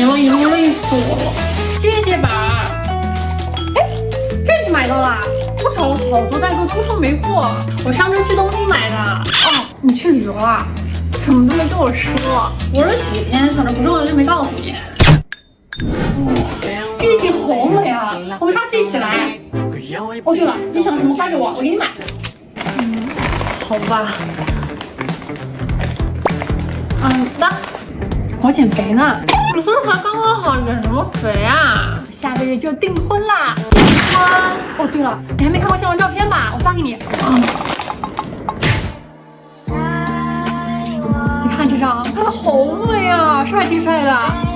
钱了，已经累死我了。谢谢吧。哎，这你买到啦？我找了好多代购都说没货，我上周去东京买的。哦，你去旅游啦？怎么都没跟我说？我说几天，想着不重要就没告诉你。这个挺好美啊，我们下次一起来。哦，对了，你想什么发给我，我给你买。好吧。那我减肥呢。我身材刚刚好，减什么肥啊？下个月就订婚啦！订婚。哦，对了，你还没看过新闻照片吧？我发给你。你看这张，拍的好美啊，是不是还挺帅的？